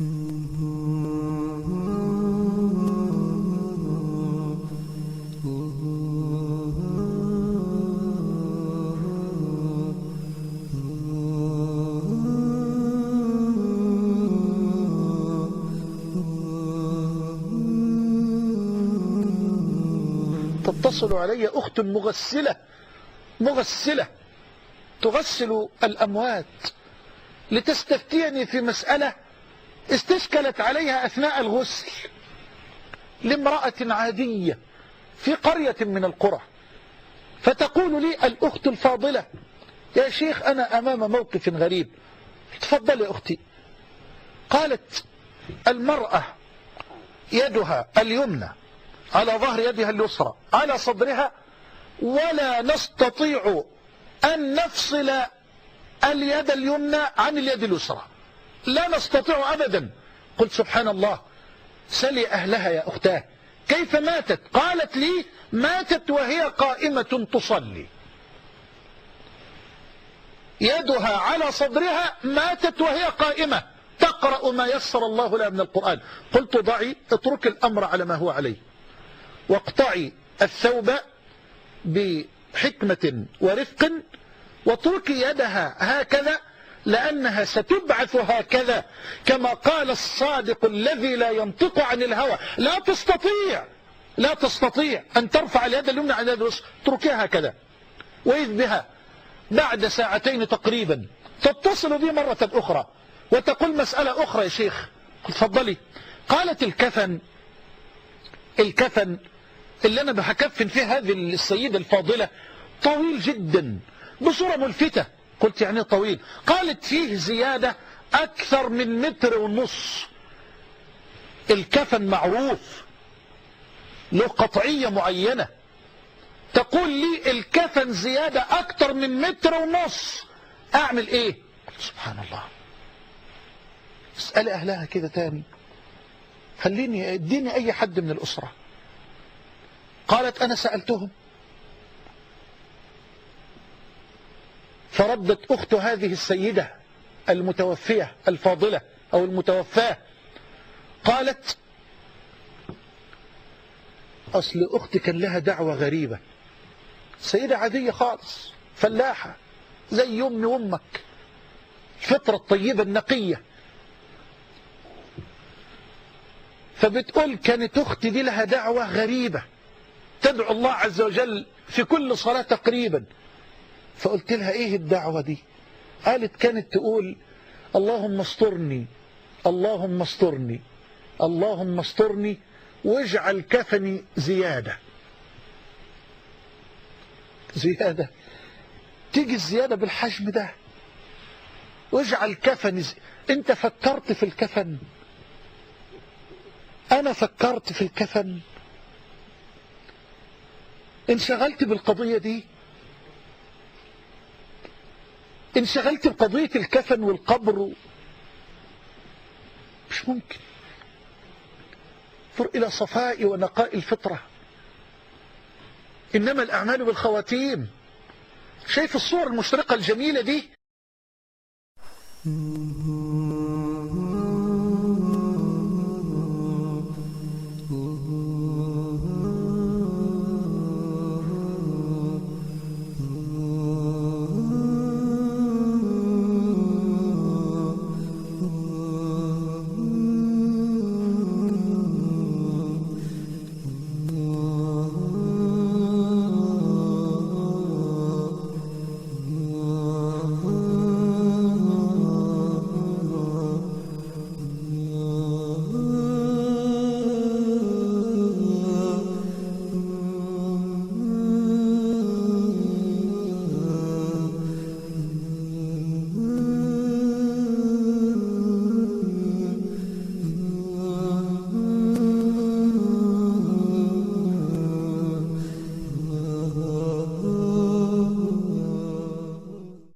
تتصل علي أخت مغسلة تغسل الأموات لتستفتيني في مسألة استشكلت عليها أثناء الغسل لامرأة عادية في قرية من القرى، فتقول لي الأخت الفاضلة: يا شيخ أنا أمام موقف غريب. تفضل يا أختي. قالت: المرأة يدها اليمنى على ظهر يدها اليسرى على صدرها، ولا نستطيع أن نفصل اليد اليمنى عن اليد اليسرى، لا نستطيع أبدا. قلت: سبحان الله، سلي أهلها يا أختاه، كيف ماتت؟ قالت لي: ماتت وهي قائمة تصلي، يدها على صدرها، ماتت وهي قائمة تقرأ ما يسر الله لها من القرآن. قلت: ضعي، اترك الأمر على ما هو عليه، واقطعي الثوب بحكمة ورفق، واتركي يدها هكذا، لأنها ستبعث هكذا، كما قال الصادق الذي لا ينطق عن الهوى: لا تستطيع أن ترفع اليد اليمنى عن اليد اليسرى، اتركيها هكذا. وإذ بها بعد ساعتين تقريبا تتصل بي مرة أخرى وتقول: مسألة أخرى يا شيخ. قلت: تفضلي. قالت: الكفن اللي أنا بكفن فيه هذه السيدة الفاضلة طويل جدا بصورة ملفتة. قلت: يعني طويل؟ قالت: فيه زيادة أكثر من 1.5 متر. الكفن معروف له قطعية معينة، تقول لي الكفن زيادة أكثر من 1.5 متر، أعمل إيه؟ قلت: سبحان الله، اسألي أهلها كده تاني، اديني أي حد من الأسرة. قالت: أنا سألتهم. فردت أخت هذه السيدة المتوفية الفاضلة أو المتوفاة، قالت: أصل أختي كان لها دعوة غريبة، سيدة عادية خالص، فلاحة زي أمي وأمك، الفطرة الطيبة النقية. فبتقول: كانت أختي دي لها دعوة غريبة، تدعو الله عز وجل في كل صلاة تقريبا. فقلت لها: إيه الدعوة دي؟ قالت: كانت تقول: اللهم استرني، اللهم استرني، اللهم استرني، واجعل كفني زيادة. زيادة؟ تيجي الزيادة بالحجم ده؟ واجعل كفني انت فكرت في الكفن؟ انا فكرت في الكفن؟ انشغلت بالقضية دي، انشغلت بقضية الكفن والقبر. مش ممكن. انظر إلى صفاء ونقاء الفطرة، إنما الأعمال بالخواتيم. شايف الصور المشرقة الجميلة دي؟